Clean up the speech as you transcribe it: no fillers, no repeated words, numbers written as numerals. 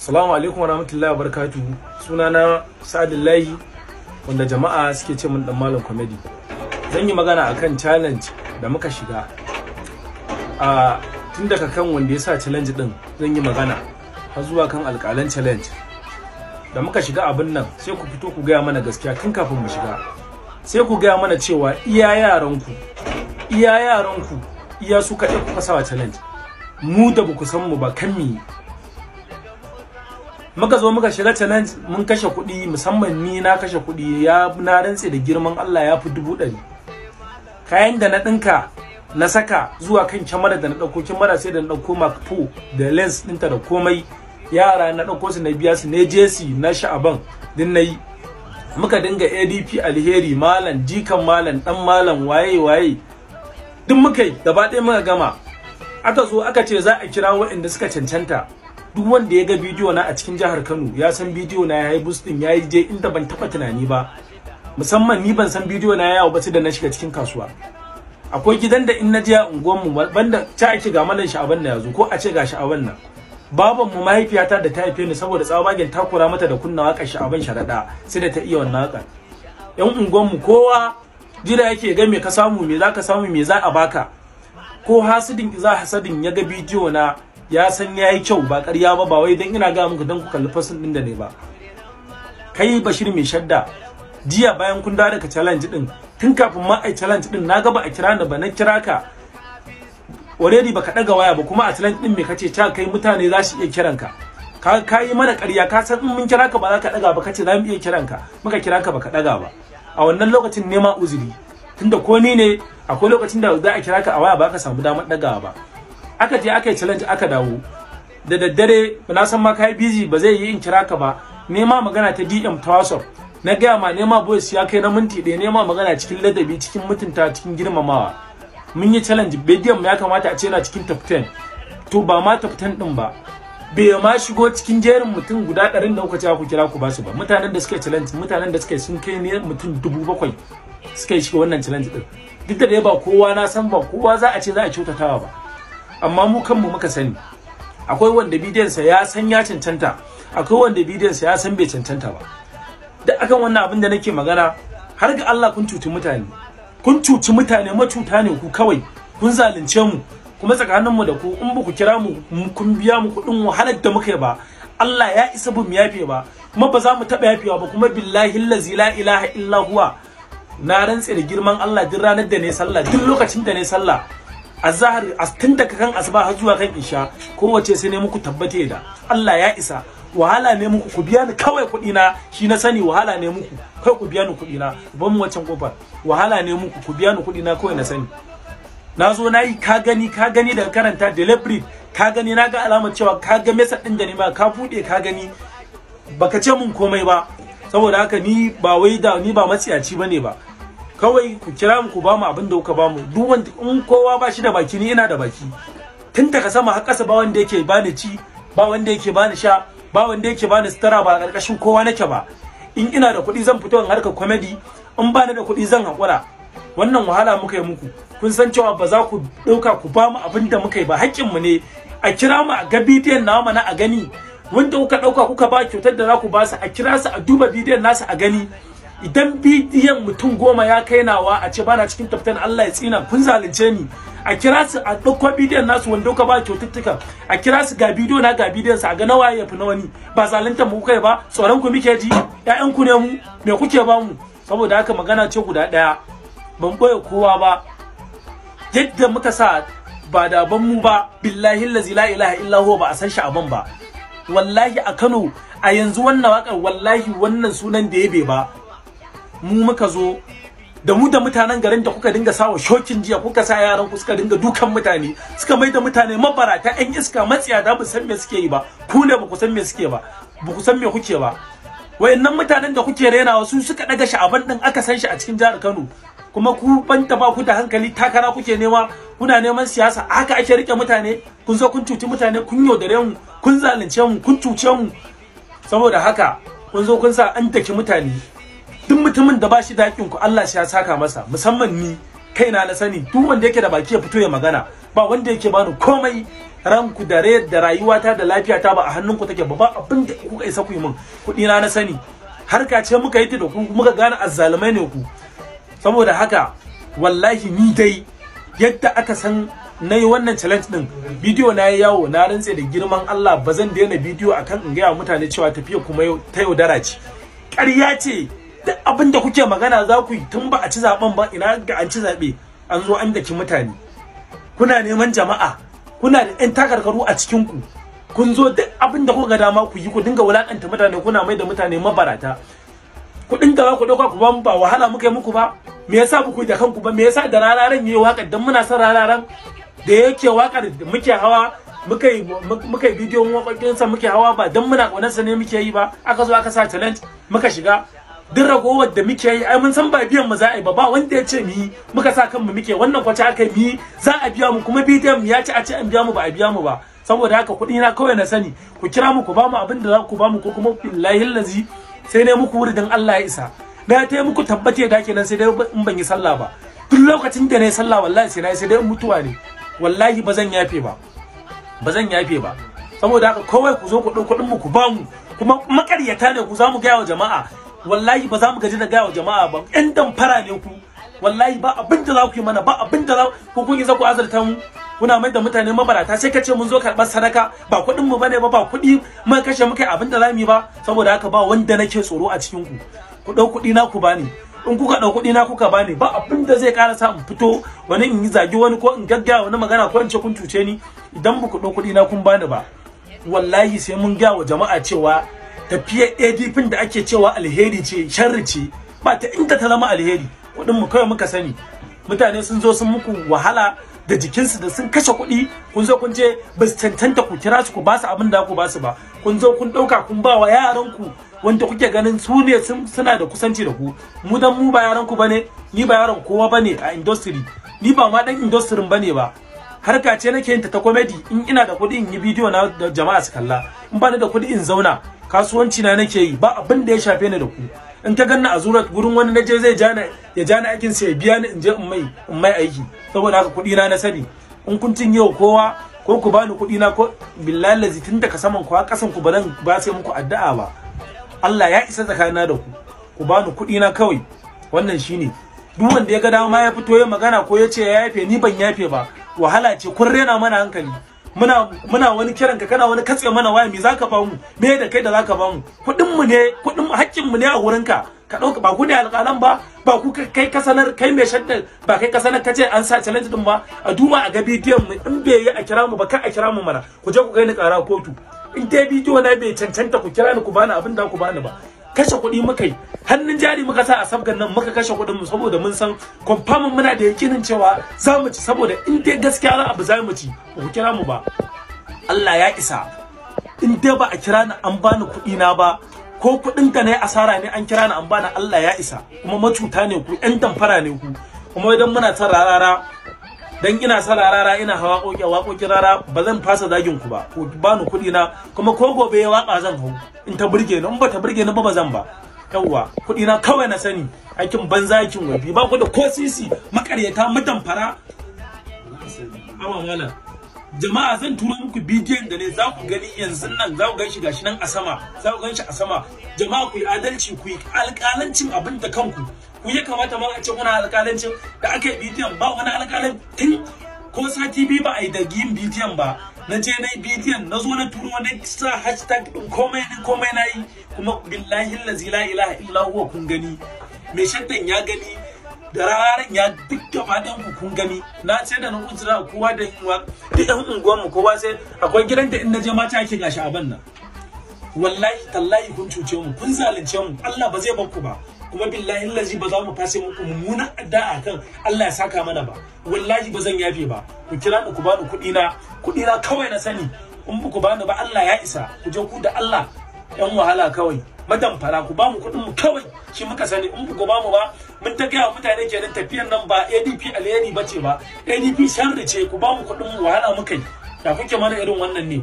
Assalamu alaikum warahmatullahi wabarakatuh. Sunana Sa'adullahi wanda jama'a suke ce min dan malam comedy. Zan yi magana akan challenge da muka shiga. Tun daga kan wanda ya sa challenge din zan yi magana har zuwa kan alƙalan challenge. Da muka shiga abin nan sai ku fito ku gaya mana gaskiya tun kafin mu shiga. Sai ku gaya mana cewa iya yaranku iya su kaɗai kuka sa challenge. Mu da ba ku san mu ba kan mi muka zo muka shiga challenge mun kashe kuɗi, musamman ni na kashe kuɗi na rantse da girman Allah ya fi 100. Kayan da na ɗinka na saka zuwa kan kyamara da na ɗauko kyamara sai da na ɗauko Mark Pro da lens ɗinta da komai, yara na ɗauko su na biya su ne JC na sha'aban din nayi. Muka dinga ADP alheri malam jikan malam dan malam waye duk muka yi gaba ɗaya muka gama. Aka zo aka ce za a kira waɗanda suka cancanta. Duk wanda ya ga bidiyo na a cikin jihar Kano ya san bidiyo na yayi boosting yayi je inda ban taba tunani ba, musamman ni ban san bidiyo na yawo ba da na shiga cikin kasuwa. Akwai gidan da in na je a unguwar mu banda ta ake ga mallan sha'aban na yazo ko a ce ga sha'aban nan, baban mu mahaifiyata da ta haife ni saboda tsabagen takura mata da kunna waka sha'aban sharada sai da ta iya wannan waka. Yan unguwar mu kowa jira yake ga me ka samu, me zaka samu, me za a baka. Ko hasidin iza hasadin ya ga bidiyo na ya san yayi kyau ba ƙarya ba wai dan ina ga muku dan ku kalli fasin din da ne ba. Kai Bashir mai shadda jiya bayan kun dawo daga challenge din, tun kafin ma ai challenge din na ga ba a kira ni ba, na kira ka already baka daga waya ba, kuma a challenge din me kace ta kai mutane za su iya kiran ka. Ka yi mana ƙarya, ka san in mun kira ka ba za ka daga ba, kace za mu iya kiran ka, muka kira ka baka daga ba. A wannan lokacin nema uzuri, tunda ko ni ne akwai lokacin da za a kira ka a waya ba ka samu damar dagawa ba. Aka je aka yi challenge aka dawo da daddare, na san ma kai busy ba zai yi in kira ka ba. Nema magana ta DM ta WhatsApp na gaya ma nema voice ya kai na minti ɗaya, nema magana cikin ladabi, cikin mutunta, cikin girmamawa. Mun yi challenge, bidiyon ya kamata a ce yana cikin top 10, to ba ma top 10 din ba, bai ma shigo cikin jerin mutum guda 100 da kuka ce ku kira ku ba su ba. Mutanen da suka challenge, mutanen da suka sun kai ne mutum 7,000 suka shiga wannan challenge din. Duk da dai ba kowa na san ba kowa za a ce za a kyautatawa ba, amma mu kanmu muka sani. Akwai wanda bidiyonsa ya san ya cancanta, akwai wanda bidiyonsa ya san bai cancanta ba. Da akan wannan abin da nake magana, har ga Allah kun cuci mutane, macuta ne ku kawai, kun zalunce mu. Kuma tsakanin mu da ku in ba ku kira mu kun biya mu kuɗin wahalar da muka yi ba, Allah ya isa bu mu yafe ba, kuma ba za mu taɓa yafewa ba. Kuma billahi allazi la ilaha illa huwa, na rantse da girman Allah duk ranar da ne sallah, duk lokacin da ne sallah azhar tun daga kan asuba har zuwa kan isha, kowace sai ne muku tabbate da Allah ya isa. Wahala ne muku, ku biya ni kawai kuɗi na, shi na sani wahala ne muku, kai ku biya ni kuɗi na, ban mu wancan kofar. Wahala ne muku, ku biya ni kuɗi na kawai na sani. Na zo na yi ka gani daga karanta delivery, ka gani na ga alamar cewa ka ga message din da ne ma ka buɗe ka gani, baka ce mun komai ba. Saboda haka ni ba wai da ni ba matsiyaci bane ba, kawai ku kira mu ku ba mu abin da kuka ba mu. Duk wanda in kowa ba shi da baki ni ina da baki, tun daga sama har ƙasa ba wanda yake bani ci, ba wanda yake bani sha, ba wanda yake bani sutura, ba ƙarƙashin kowa nake ba. In ina da kuɗi zan fito in harkar comedy, in ba ni da kuɗi zan haƙura. Wannan wahala muka yi muku, kun san cewa ba za ku ɗauka ku ba mu abin da muka yi ba, haƙƙinmu ne. A kira mu a ga bidiyon nawa mana a gani, wanda kuka ɗauka kuka ba kyautar da za ku ba su, a kira su a duba bidiyon nasu a gani. Idan bidiyon mutum 10 ya kai nawa a ce bana cikin taftan, Allah ya tsina, kun zalunce ni. A kira su a ɗauko bidiyon nasu wanda ka ba kyaututtuka, a kira su ga bidiyo na ga bidiyon sa a ga nawa ya fi na wani. Ba zalunta mu kai ba, tsoron ku muke ji, ƴaƴan ku ne mu, me kuke ba mu? Saboda haka magana ce guda ɗaya, ban boye kowa ba. Yadda muka sa ba da ban mu ba, billahi allazi la ilaha illa huwa, ba a san sha'aban ba. Wallahi a Kano a yanzu wannan waƙar, wallahi wannan sunan da yabe ba. Mu muka zo da mu da mutanen garin da kuka dinga sawa shokin jiya, kuka sa yaran ku suka dinga dukan mutane, suka maida mutane mabarata, ƴan iska, matsiya da ba san me suke yi ba. Ku ne ba ku san me suke ba, ba ku san me kuke ba. Wayannan mutanen da kuke renawa su suka daga sha'aban din aka san shi a cikin jihar Kano. Kuma ku banta ba ku da hankali, takara kuke nema, kuna neman siyasa, haka ake rike mutane. Kun zo kun cuci mutane, kun yaudare mu, kun zalunce mu, kun cuce mu. Saboda haka kun zo kun sa an daki mutane. Duk mutumin da bashi da hakkin ku Allah shi ya saka masa, musamman ni kaina na sani. Duk wanda yake da baki ya fito ya magana, ba wanda yake bani komai. ranku da rayuwata da lafiyata ba a hannunku take ba abin da kuka isa ku yi min. Kuɗi na sani harka ce muka yi ta da ku, muka gane azzalumai ne ku. Saboda haka wallahi ni dai yadda aka san nayi wannan challenge din, bidiyo na yi yawo, na rantse da girman Allah ba zan daina bidiyo akan in ga mutane cewa tafiya kuma ta yaudara ce, ƙarya ce. Duk abin da kuke magana za ku yi tun ba a ci zaben ba, ina ga an ci zabe an zo an daki mutane. Kuna neman jama'a, kuna da ƴan takarkaru a cikin ku, kun zo duk abin da kuka dama ku yi, ku dinga wulakanta mutane, kuna mai da mutane mabarata. Kuɗin da za ku ɗauka ku ba mu ba wahala muka yi muku ba? Me yasa ba ku yi da kanku ba? Me yasa da rararen yayi waƙar dan muna son rararen da yake waƙar da muke hawa, muka yi bidiyon waƙoƙinsa muke hawa ba dan muna ƙaunarsa ne muke yi ba? Aka zo aka sa challenge muka shiga. Duk ragowar da muke yi ai mun san ba biyan mu za a yi ba wanda ya ce mu yi, muka sa kanmu muke wannan kwace aka yi za a biya mu, kuma bidiyon mu ya ci a ce an biya mu ba a biya mu ba. Saboda haka kuɗi na kawai na sani, ku kira mu ku ba mu abin da za ku ba mu, ko kuma billahi lazi sai ne muku wuridin Allah ya isa. Na ta muku tabbace da kenan sai dai in ban yi sallah ba. Duk lokacin da na yi sallah wallahi sai dai mutuwa ne. Wallahi ba zan yafe ba. Saboda haka kawai ku zo ku ɗau kuɗin mu ku ba mu, kuma makaryata ne ku, za mu gaya wa jama'a. Wallahi ba za mu gaji da gaya wa jama'a ba. Ƴan damfara ne ku. Wallahi ba abin da za ku yi mana, ba abin da ku kun isa ku azalta mu. Kuna mai da mutane mabarata, sai ka ce mun zo karɓar sadaka, ba kuɗin mu bane ba kuɗi mun kashe muka abin da za mu yi ba. Saboda haka ba wanda nake tsoro a cikin ku. Ku ɗau kuɗi na ku bani. In kuka ɗau kuɗi na kuka bani, ba abin da zai ƙara sa in fito wani in yi zagi wani, ko in gaggaya wani magana, ko in ce kun cuce ni. Idan ba ku ɗau kuɗi na kun bani ba, wallahi sai mun gaya wa jama'a cewa tafiyar ADP da ake cewa alheri ce, sharri ce, ba ta inda ta zama alheri. Kuɗin mu kawai muka sani. Mutane sun zo sun muku wahala da jikinsu, da sun kashe kuɗi, kun zo kun ce ba su cancanta ku kira su ku ba su abin da ku ba su ba. Kun zo kun ɗauka kun ba wa yaranku wanda kuke ganin su ne suna da kusanci da ku. Mu dan mu ba yaranku bane, ni ba yaron kowa bane a industry, ni ba ma dan industry bane ba. Harka ce nake yin ta comedy, in ina da kuɗi in yi bidiyo na da jama'a su kalla, in ba ni da kuɗi in zauna kasuwanci na nake yi, ba abin da ya shafe ni da ku. In ka ganna a zurat gurin wani naje zai ya jana aikin sa ya biya ni in je in mai aiki. Saboda haka kuɗi na sani. In kun cinye wa kowa, ko ku bani kuɗi na, ko billahi lazi tun daga saman ku har kasan ku ba sai muku addu'a ba. Allah ya isa tsakanina da ku bani kuɗi na kawai. Wannan shine. Duk wanda ya ga dama ya fito ya magana ko ya ce ya yafe, ni ban yafe ba. Wahala ce, kun rena mana hankali. Muna wani kiran ka, kana wani katse mana waya, me zaka ba mu? Me da kai da zaka ba mu? Kuɗin mu ne, hakkin mu ne a wurin ka. Ka dauka, ba ku ne alƙalan ba ku kai ka sanar, kai mai shadda ba kai ka sanar kace an sa challenge din ba. A duba a ga bidiyon mu, in bai yi a kira mu ba, kai a kira mu mana. Ku je ku kai ni ƙara kotu. In dai bidiyo na bai cancanta ku kira ni ku bani abin da ku bani ba. Kashe kuɗi muka yi, hannun jari muka sa a sabgan nan, muka kashe kuɗin mu saboda mun san confirm muna da yakinin cewa za mu ci, saboda in dai gaskiya za abu za mu ci, ku kira mu ba. Allah ya isa. In dai ba a kira ni an bani kuɗi na ba, ko kuɗin ka ne asara ne an kira ni an bani, Allah ya isa. Kuma macuta ne ku, ƴan damfara ne ku. Kuma idan muna son rarara, dan ina son rarara, ina hawa waƙoƙin rara, ba zan fasa zagin ku ba. Ku bani kuɗi na, kuma ko gobe ya waka zan hau. In ta burge ni, in ba ta burge ni ba zan ba. Yawwa, kuɗi na kawai na sani. Aikin banza, aikin wabi, ba ku da ko sisi, makaryata, madamfara. Awa wala. Jama'a zan turo muku bidiyon da ne za ku gani yanzu nan, za ku ganshi gashi nan a sama, za ku ganshi a sama. Jama'a ku yi adalci, ku yi alƙalancin abin da kanku. Ku ya kamata ma a ce kuna alƙalancin da aka yi bidiyon, ba wani alƙalancin ko sati biyu ba a yi da yin bidiyon ba. Na je na yi bidiyon, na zo na turo na sa hashtag din komai na yi, kuma billahi allazi la ilaha illa huwa kun gani. Mai shaddan ya gani, da raran ya duk gaba ɗan ku kun gani. Na ce da na uzura kowa da yunwa, duk ɗan unguwar mu kowa sai akwai gidan da in na je mata ake gashi a ban nan. Wallahi tallahi kun cuce mu, kun zalunce mu, Allah ba zai bar ku ba. Kuma billahi allazi ba za mu fase muku mummunan addu'a kan Allah ya saka mana ba. Wallahi ba zan yafe ba. Ku kira ni ku bani kuɗi na kawai na sani. In ku bani ba, Allah ya isa. Ku je ku da Allah, ƴan wahala kawai. Madamfara, ku ba mu kuɗin mu kawai, shi muka sani. In ku ba mu ba, mun ta gaya mutane kenan tafiyar nan ba ADP alheri bace ba, ADP sharri ce. Ku ba mu kuɗin mu, wahala muka yi. Da kuke mana irin wannan ne.